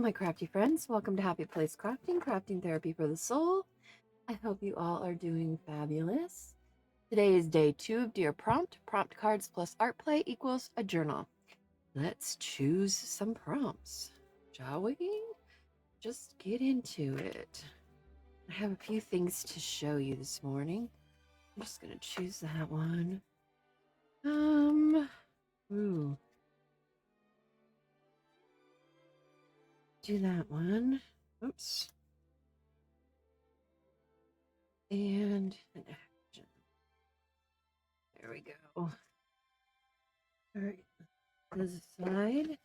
my crafty friends. Welcome to Happy Place Crafting, crafting therapy for the soul. I hope you all are doing fabulous. Today is day 2 of Dear Prompt. Prompt cards plus art play equals a journal. Let's choose some prompts, shall we? Just get into it. I have a few things to show you this morning. I'm just going to choose that one. Do that one. Oops. And an action. There we go. All right. This side.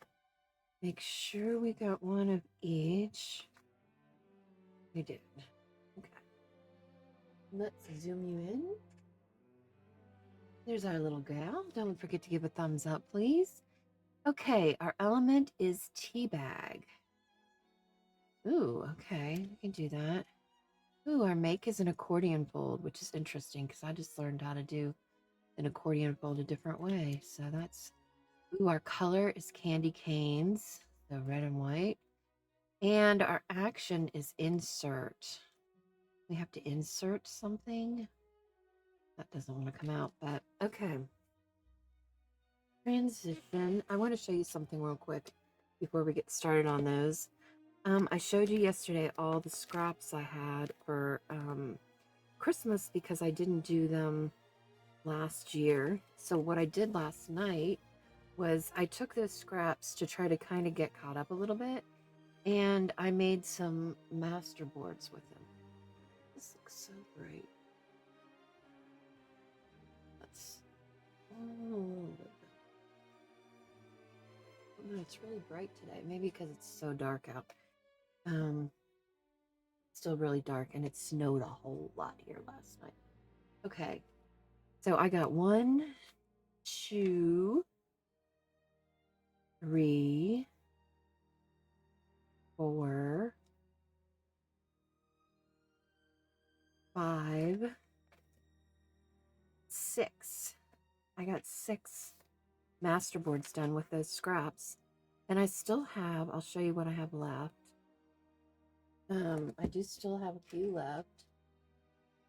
Make sure we got one of each. We did. Okay. Let's zoom you in. There's our little gal. Don't forget to give a thumbs up, please. Okay, our element is tea bag. Ooh, okay, we can do that. Ooh, our make is an accordion fold, which is interesting because I just learned how to do an accordion fold a different way. So that's, ooh, our color is candy canes, so red and white. And our action is insert. We have to insert something. That doesn't want to come out, but okay. Transition. I want to show you something real quick before we get started on those. I showed you yesterday all the scraps I had for Christmas because I didn't do them last year. So what I did last night was I took those scraps to try to kind of get caught up a little bit, and I made some master boards with them. This looks so bright. That's it's really bright today. Maybe because it's so dark out. Still really dark, and it snowed a whole lot here last night. Okay, so I got 1, 2, 3, 4, 5, 6. I got 6 masterboards done with those scraps, and I still have, I'll show you what I have left. I do still have a few left.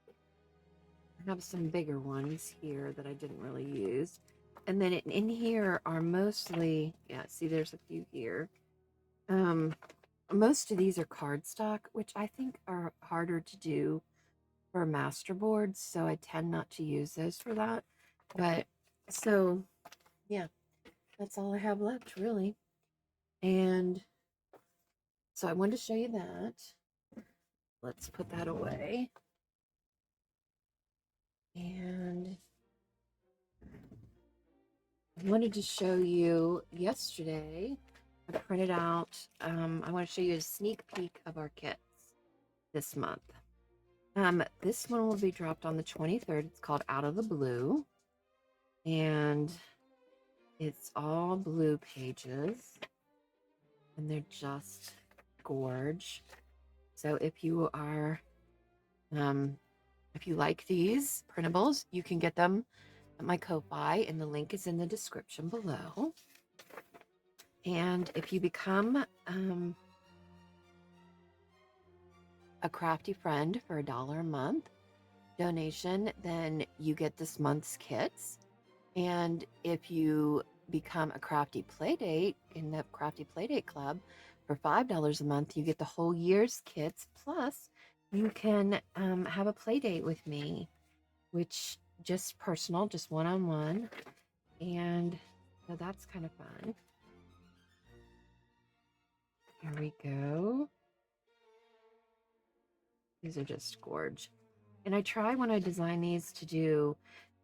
I have some bigger ones here that I didn't really use. And then in here are mostly, yeah, see there's a few here. Most of these are cardstock, which I think are harder to do for masterboards, so I tend not to use those for that. But, so, yeah, that's all I have left, really. And so I wanted to show you that. Let's put that away. And I wanted to show you yesterday, I printed out, I want to show you a sneak peek of our kits this month. This one will be dropped on the 23rd. It's called Out of the Blue. And it's all blue pages. And they're just gorge. So if you are, if you like these printables, you can get them at my Ko-Fi, and the link is in the description below. And if you become a crafty friend for $1 a month donation, then you get this month's kits. And if you become a crafty playdate in the crafty playdate club for $5 a month, you get the whole year's kits, plus you can have a playdate with me, which just personal, just one-on-one. And so that's kind of fun. Here we go. These are just gorge. And I try when I design these to do,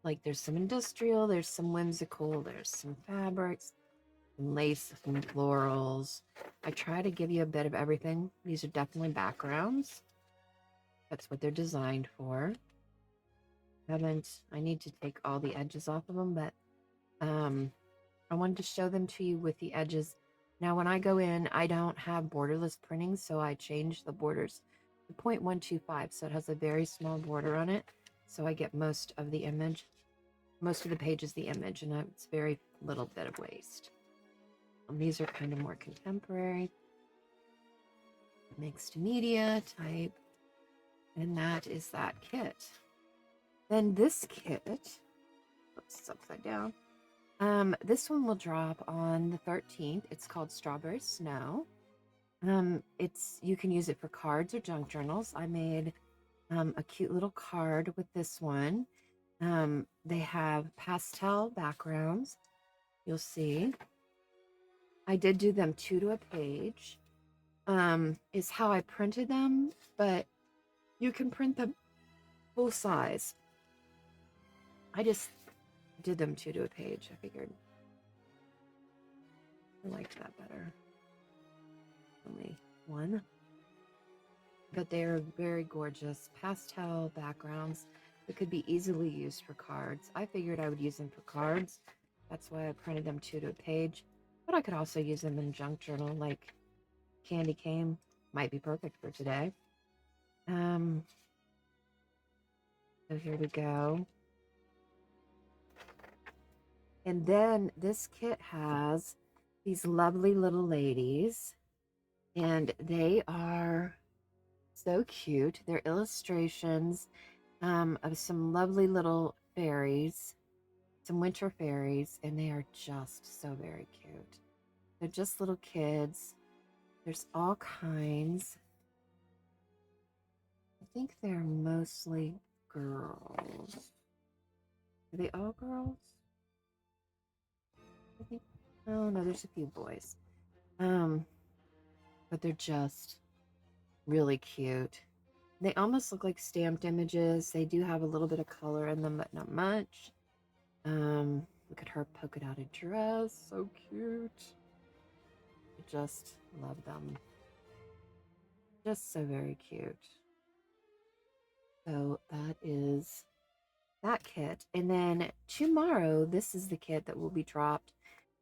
like, there's some industrial, there's some whimsical, there's some fabrics, some lace, some florals. I try to give you a bit of everything. These are definitely backgrounds. That's what they're designed for. I need to take all the edges off of them, but I wanted to show them to you with the edges. Now, when I go in, I don't have borderless printing, so I change the borders to 0.125, so it has a very small border on it, so I get most of the image, most of the pages the image, and it's very little bit of waste. These are kind of more contemporary. mixed media type, and that is that kit. Then this kit, oops, it's upside down. This one will drop on the 13th. It's called Strawberry Snow. You can use it for cards or junk journals. I made a cute little card with this one. They have pastel backgrounds. You'll see. I did do them 2 to a page. Is how I printed them, but you can print them full size. I just did them 2 to a page. I figured I liked that better. Only one. But they're very gorgeous pastel backgrounds that could be easily used for cards. I figured I would use them for cards. That's why I printed them 2 to a page. But I could also use them in junk journal, like Candy Cane might be perfect for today. So here we go. And then this kit has these lovely little ladies, and they are so cute. They're illustrations of some lovely little fairies, some winter fairies, and they are just so very cute. They're just little kids. There's all kinds. I think they're mostly girls. Are they all girls? I think. Oh no, there's a few boys. But they're just really cute. They almost look like stamped images. They do have a little bit of color in them, but not much. Look at her polka dotted dress. So cute. I just love them. Just so very cute. So that is that kit. And then tomorrow, this is the kit that will be dropped.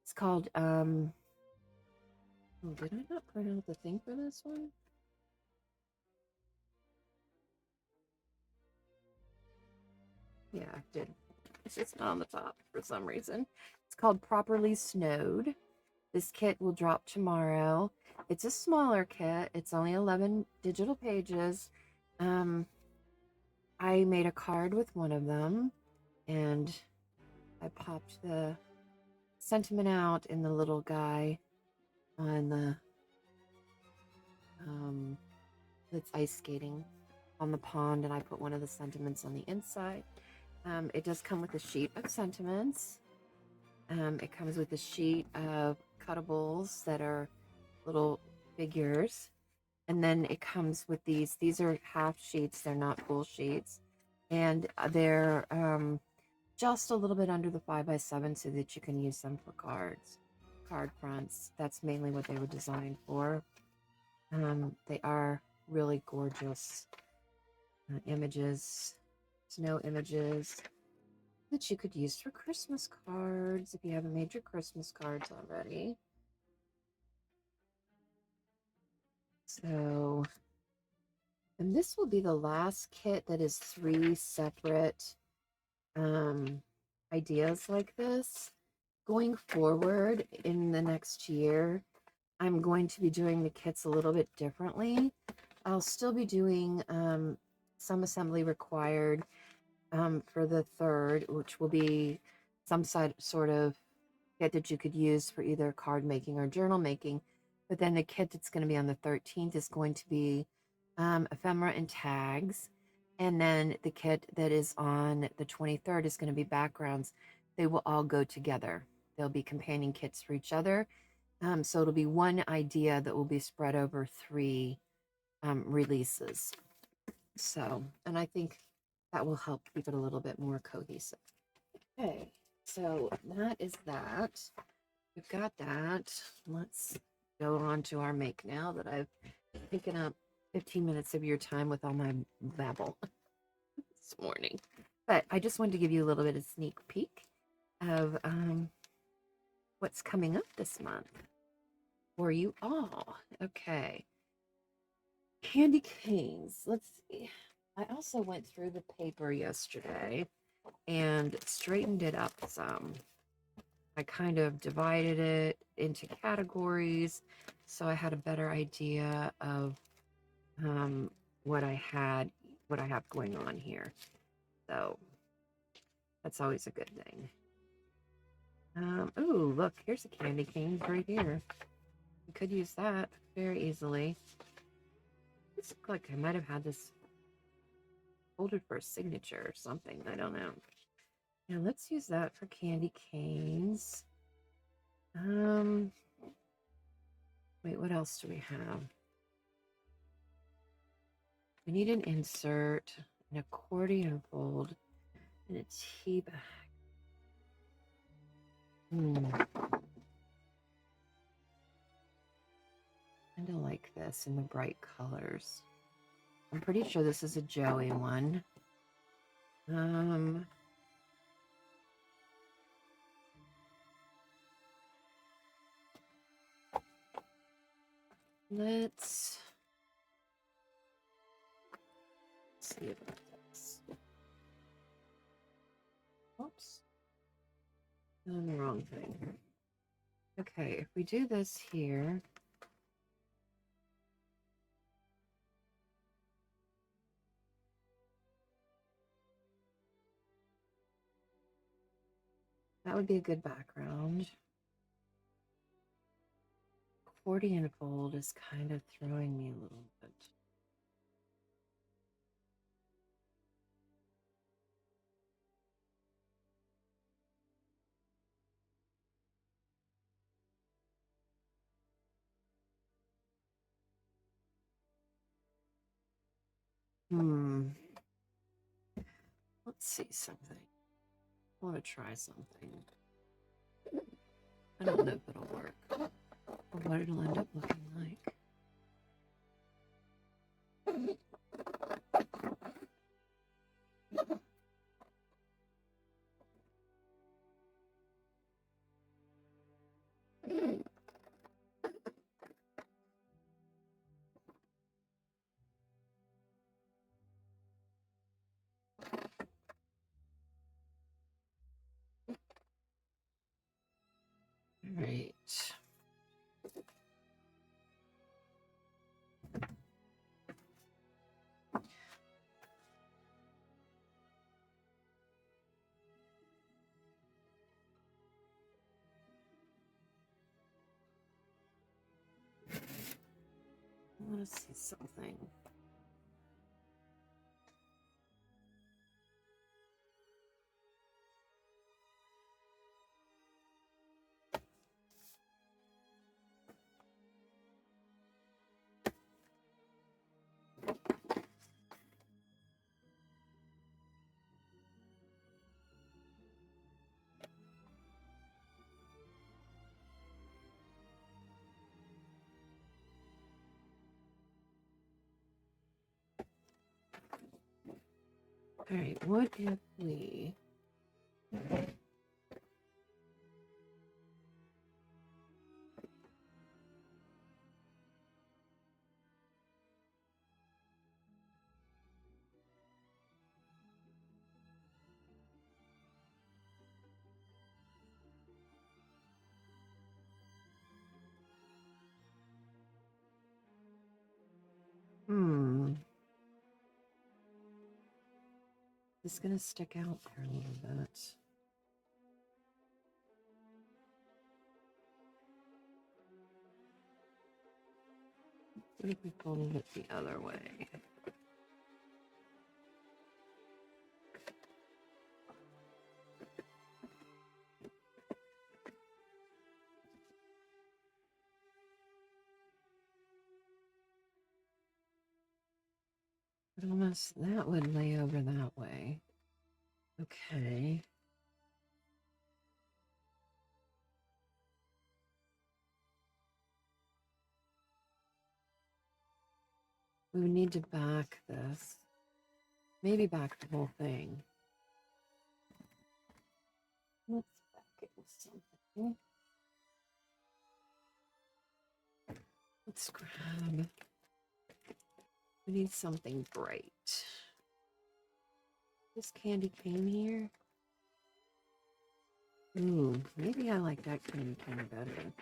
It's called, oh, did I not print out the thing for this one? Yeah, I did. It's just not on the top for some reason. It's called Properly Snowed. This kit will drop tomorrow. It's a smaller kit. It's only 11 digital pages. I made a card with one of them, and I popped the sentiment out in the little guy on the that's ice skating on the pond, and I put one of the sentiments on the inside. It does come with a sheet of sentiments. It comes with a sheet of cuttables that are little figures. And then it comes with these. These are half sheets. They're not full sheets. And they're just a little bit under the 5x7 so that you can use them for cards, card fronts. That's mainly what they were designed for. They are really gorgeous images, snow images that you could use for Christmas cards if you haven't made your Christmas cards already. So, and this will be the last kit that is 3 separate ideas like this. Going forward in the next year, I'm going to be doing the kits a little bit differently. I'll still be doing some assembly required for the 3rd, which will be some sort of kit that you could use for either card making or journal making. But then the kit that's going to be on the 13th is going to be ephemera and tags. And then the kit that is on the 23rd is going to be backgrounds. They will all go together. They'll be companion kits for each other. So it'll be one idea that will be spread over 3 releases. So, and I think that will help keep it a little bit more cohesive. Okay, so that is that. We've got that. Let's go on to our make now that I've taken up 15 minutes of your time with all my babble this morning. But I just wanted to give you a little bit of sneak peek of what's coming up this month for you all. Okay. Candy canes. Let's see. I also went through the paper yesterday and straightened it up some. I kind of divided it into categories so I had a better idea of um, what I have going on here. So that's always a good thing. Oh, look, here's a candy cane right here. We could use that very easily. This looks like I might have had this folded for a signature or something. I don't know. Now let's use that for candy canes. Wait, what else do we have? We need an insert, an accordion fold, and a tea bag. Kind of like this in the bright colors. I'm pretty sure this is a Joey one. Let's see about this. Oops. Doing the wrong thing. Okay, if we do this here. That would be a good background. Accordion fold is kind of throwing me a little bit. Let's see something. I want to try something. I don't know if it'll work or what it'll end up looking like. All right. I want to see something. All right, what if we It's gonna stick out there a little bit. What if we folded it the other way? But almost that would lay over that way. Okay. We would need to back this. Maybe back the whole thing. Let's back it with something. Let's grab. We need something bright. This candy cane here. Ooh, maybe I like that candy cane better.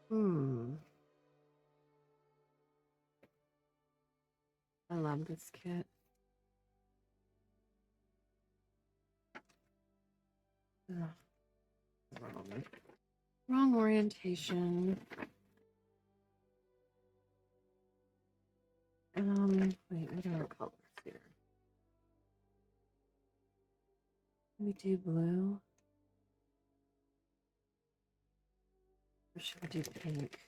Hmm. I love this kit. Ugh. Wrong orientation. Wait, what are our colors here? Can we do blue? Or should we do pink?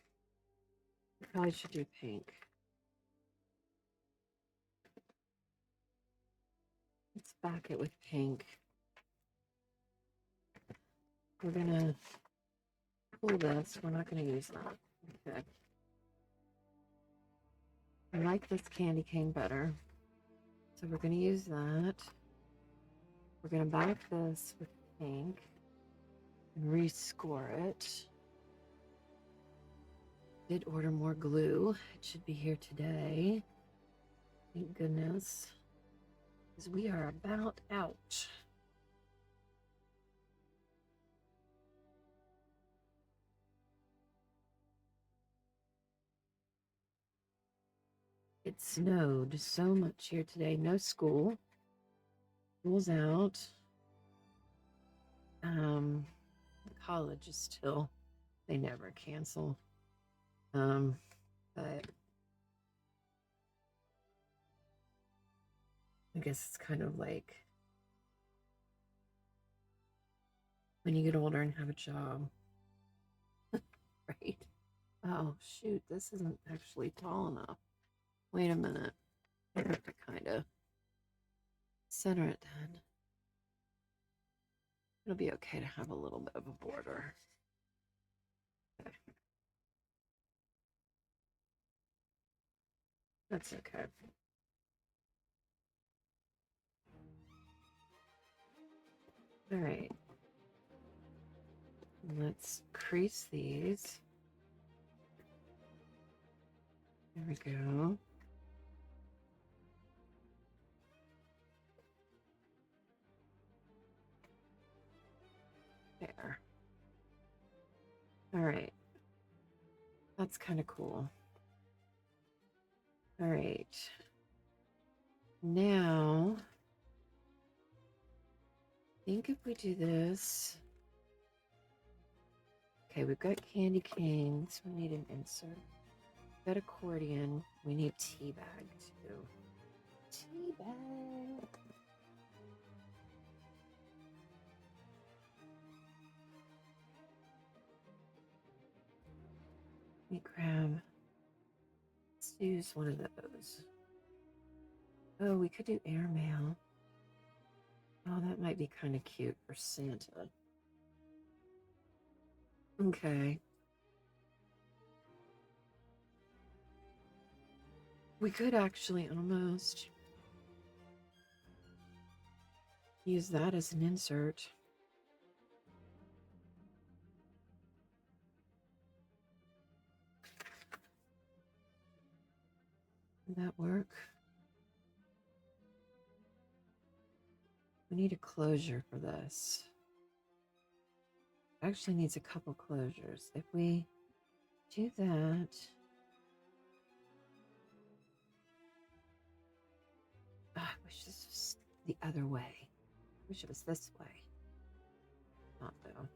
We probably should do pink. Let's back it with pink. We're gonna pull this. We're not gonna use that. Okay. I like this candy cane better. So we're gonna use that. We're gonna back this with pink and rescore it. Did order more glue. It should be here today. Thank goodness. Because we are about out. It snowed so much here today. No school. School's out. College is still, they never cancel. But I guess it's kind of like when you get older and have a job, right? Oh, shoot, this isn't actually tall enough. Wait a minute. I have to kind of center it then. It'll be okay to have a little bit of a border. Okay. That's okay. All right. Let's crease these. There we go. There. All right. That's kind of cool. All right. Now, I think if we do this, okay, we've got candy canes. We need an insert. We've got accordion. We need tea bag too. Tea bag. Let me grab. Let's use one of those. Oh, we could do airmail. Oh, that might be kind of cute for Santa. Okay. We could actually almost use that as an insert. Would that work? We need a closure for this. Actually needs a couple closures. If we do that, I wish this was the other way. I wish it was this way. Not though.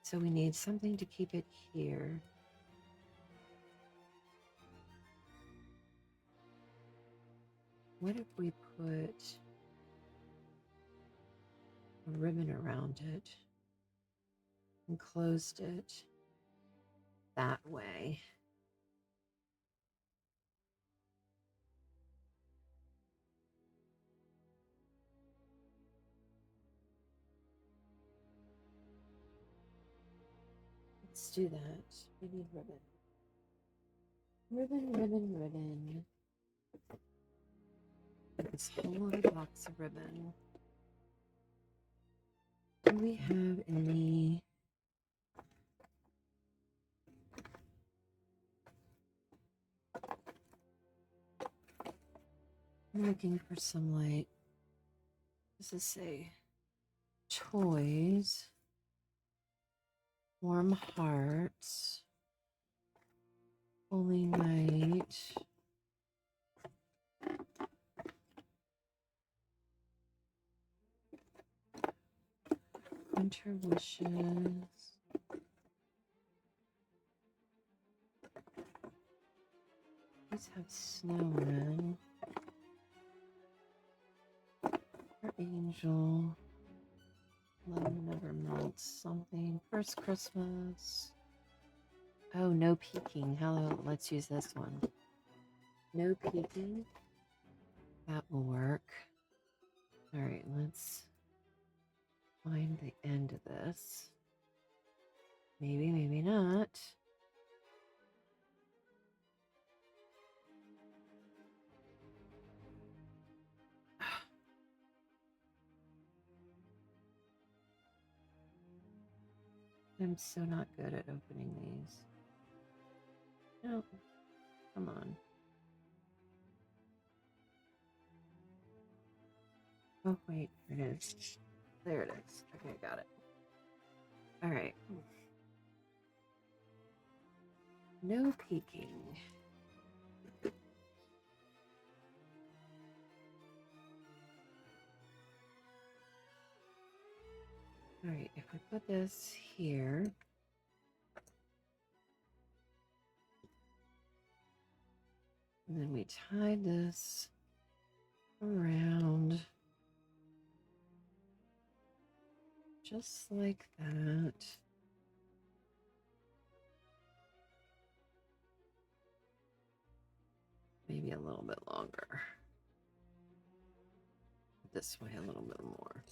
So we need something to keep it here. What if we put a ribbon around it and closed it that way? Let's do that. We need ribbon. Ribbon, ribbon, ribbon. This whole other box of ribbon. Do we have any? I'm looking for some, like, what does this say? toys, warm hearts, holy night, winter wishes. These have snowmen. Our angel. Love never melts. Something. First Christmas. Oh, no peeking. Let's use this one. No peeking. That will work. All right, let's find the end of this. Maybe, maybe not. I'm so not good at opening these. No, come on. Oh, wait, here it is. There it is. Okay, got it. All right. No peeking. All right, if we put this here, and then we tie this around just like that. Maybe a little bit longer. This way a little bit more.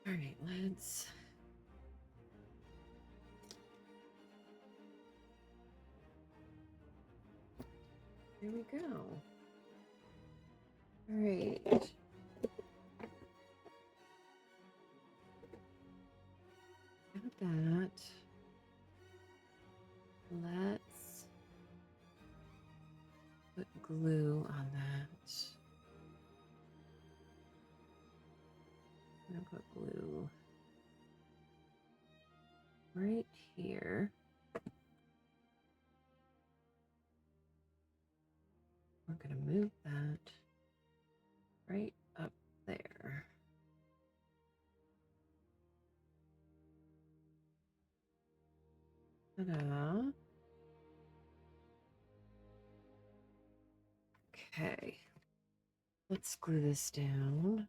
All right, let's there we go. All right. Got that. Let's put glue on that. I'm gonna put glue right here. We're gonna move that right up there. Ta-da. Okay. Let's glue this down.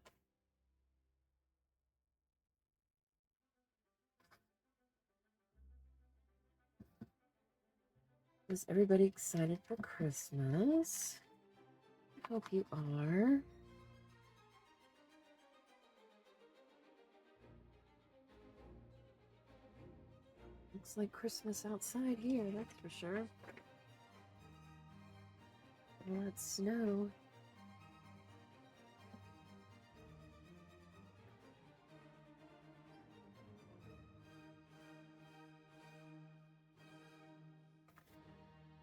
Is everybody excited for Christmas? I hope you are. Looks like Christmas outside here, that's for sure. All that snow.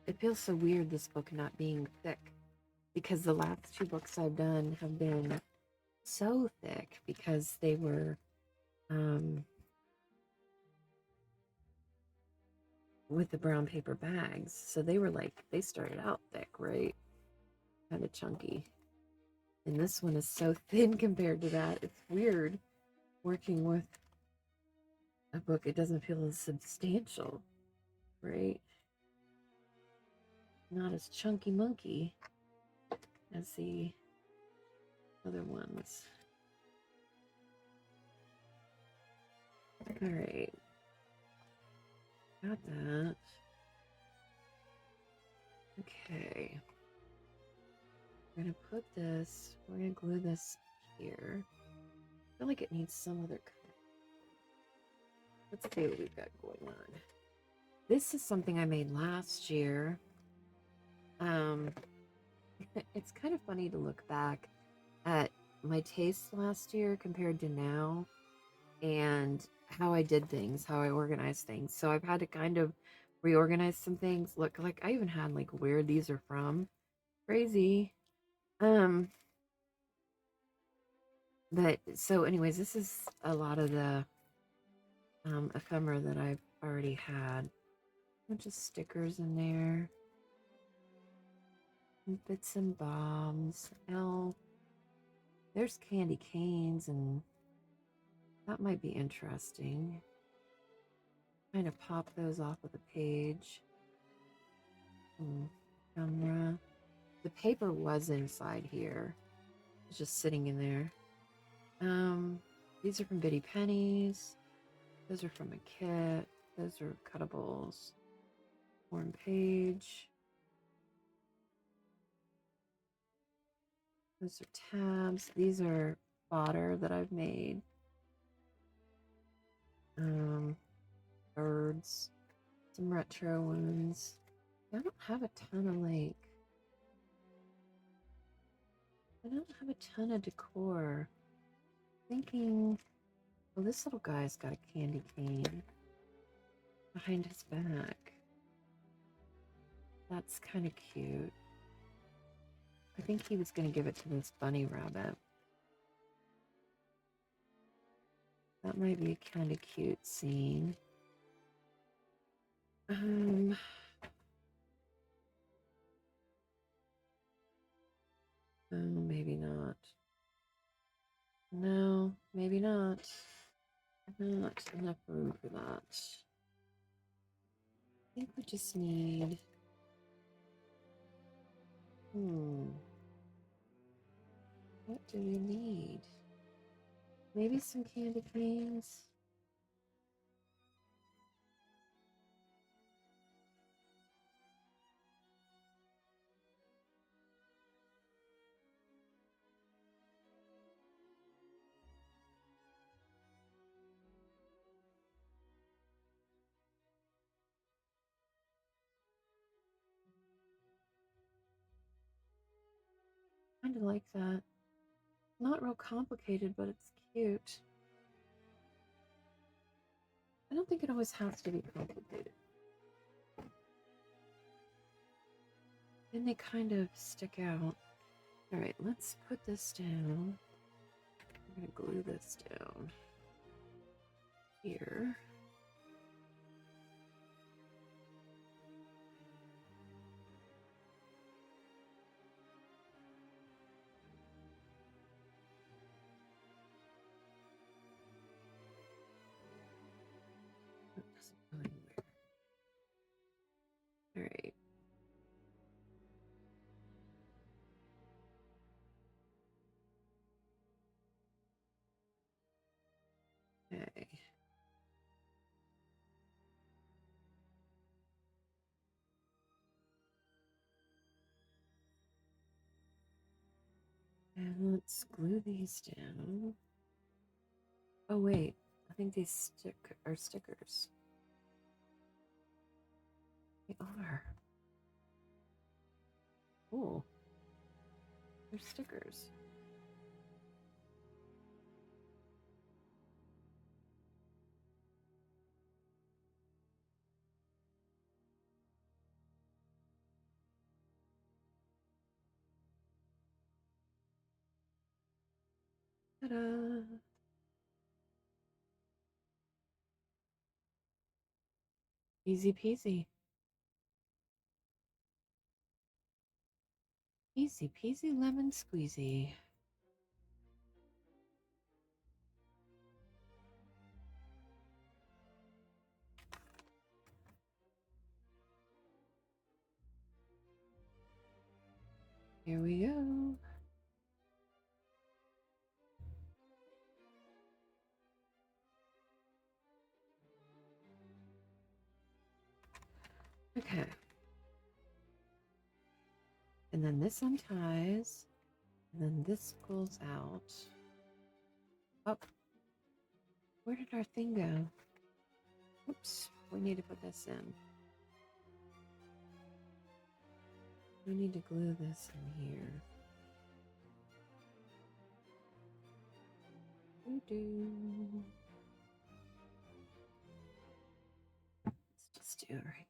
It feels so weird, this book not being thick, because the last two books I've done have been so thick because they were with the brown paper bags. So they were like, they started out thick, right? Kind of chunky. And this one is so thin compared to that. It's weird working with a book. It doesn't feel as substantial, right? Not as chunky monkey as the other ones. All right. Got that. Okay. We're going to put this, we're going to glue this here. I feel like it needs some other color. Let's see what we've got going on. This is something I made last year. Um, it's kind of funny to look back at my tastes last year compared to now and how I did things, how I organized things. So I've had to kind of reorganize some things. Look, like I even had like where these are from. Crazy. Um, but so anyways, this is a lot of the ephemera that I've already had. A bunch of stickers in there. Bits and bombs. Oh, there's candy canes, and that might be interesting. Kind of pop those off of the page. Camera. The paper was inside here. It's just sitting in there. These are from Bitty Pennies. Those are from a kit. Those are cuttables. One page. Those are tabs. These are fodder that I've made. Birds. Some retro ones. I don't have a ton of like. I don't have a ton of decor. Thinking, well, this little guy's got a candy cane behind his back. That's kind of cute. I think he was going to give it to this bunny rabbit. That might be a kind of cute scene. Oh, maybe not. No, maybe not. Not enough room for that. I think we just need... What do we need? Maybe some candy canes? Kind of like that. Not real complicated, but it's cute. I don't think it always has to be complicated. Then they kind of stick out. All right, let's put this down. I'm going to glue this down here. That doesn't go anywhere. All right. Okay. And let's glue these down. Oh wait, I think these are stickers. They are. Cool. They're stickers. Ta-da! Easy peasy. Easy peasy lemon squeezy. Here we go. Okay. And then this unties. And then this pulls out. Oh, where did our thing go? Oops, we need to put this in. We need to glue this in here. Let's just do it right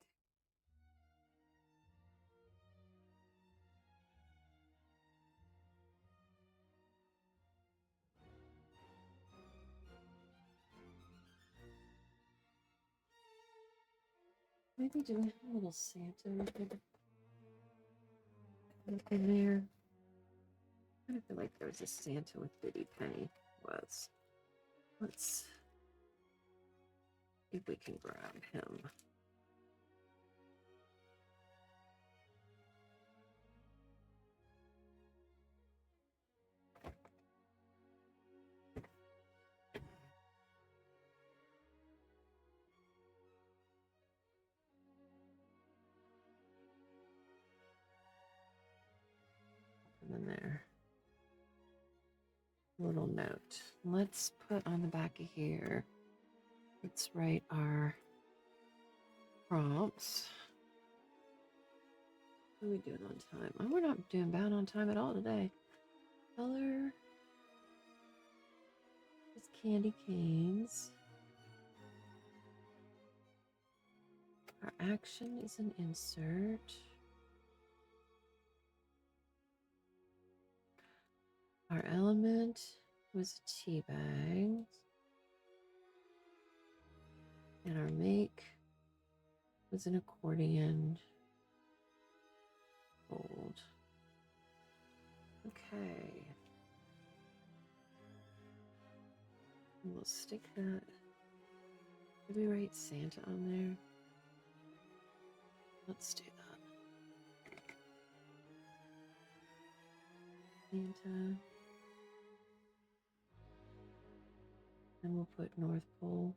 there. Maybe do a little Santa we could put in there. I kind of feel like there was a Santa with Bitty Penny. Was. Let's see if we can grab him. Put him in there. Little note. Let's put on the back of here. Let's write our prompts. What are we doing on time? Oh, we're not doing bad on time at all today. Color is candy canes. Our action is an insert. Our element was a tea bag. And our make was an accordion fold. Okay. And we'll stick that. Did we write Santa on there? Let's do that. Santa. And we'll put North Pole.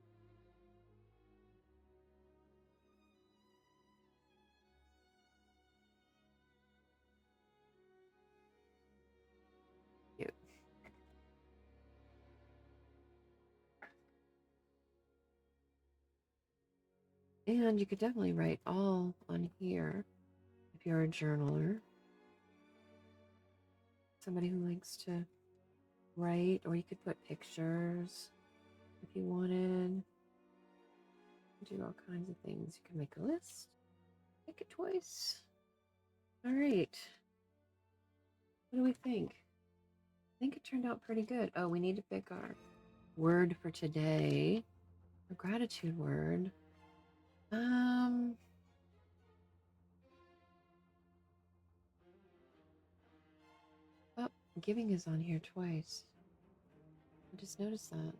Cute. And you could definitely write all on here if you're a journaler. Somebody who likes to write, or you could put pictures if you wanted. Do all kinds of things. You can make a list, make it twice. All right. What do we think? I think it turned out pretty good. Oh, we need to pick our word for today. Our gratitude word. Oh, giving is on here twice. I just noticed that.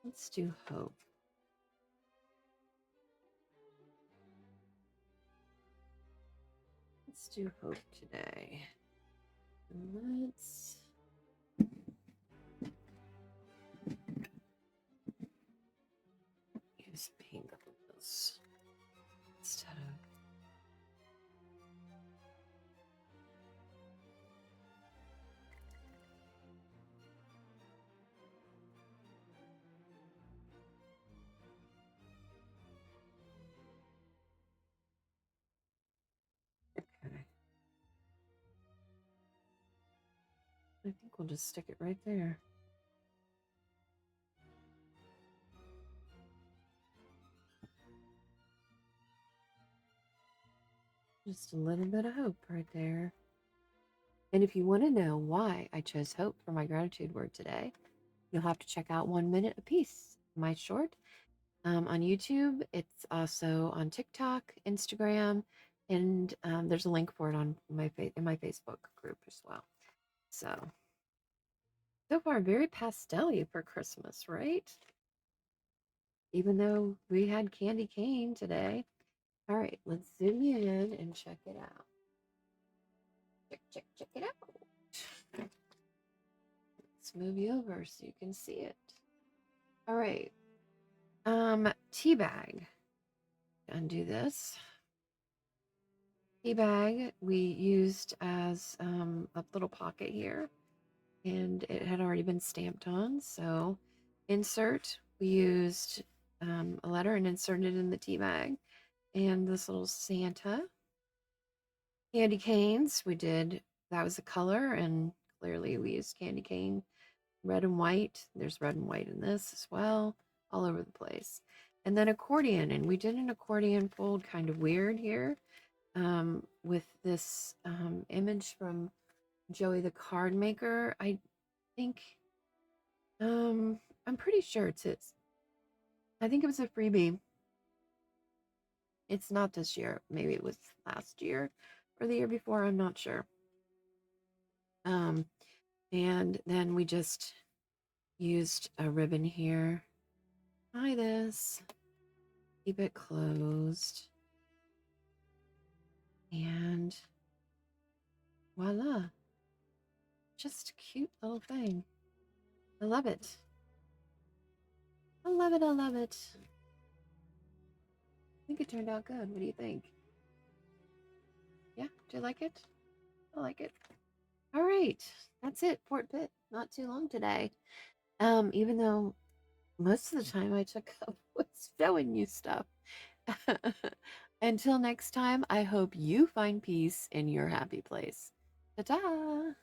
Let's do hope. Let's do hope today. And let's use pink on this instead of. Okay. I think we'll just stick it right there. Just a little bit of hope right there. And if you want to know why I chose hope for my gratitude word today, you'll have to check out 1 Minute Apiece, my short, on YouTube. It's also on TikTok, Instagram, and there's a link for it on in my Facebook group as well. So far, very pastel-y for Christmas, right? Even though we had candy cane today. All right, let's zoom in and check it out. check it out. Let's move you over so you can see it. All right. Tea bag. Undo this. Tea bag we used as a little pocket here, and it had already been stamped on. So insert, we used a letter and inserted in the tea bag, and this little Santa. Candy canes, we did, that was the color, and clearly we used candy cane red and white. There's red and white in this as well, all over the place. And then accordion, and we did an accordion fold kind of weird here with this image from Joey the Card Maker. I think, I'm pretty sure it's his. I think it was a freebie. It's not this year. Maybe it was last year or the year before. I'm not sure. And then we just used a ribbon here. Tie this. Keep it closed. And voila. Just a cute little thing. I love it. I love it. I love it. I think it turned out good. What do you think? Yeah, do you like it? I like it. All right, that's it. Fort Pitt. Not too long today. Even though most of the time I took up was showing you stuff. Until next time, I hope you find peace in your happy place. Ta-ta!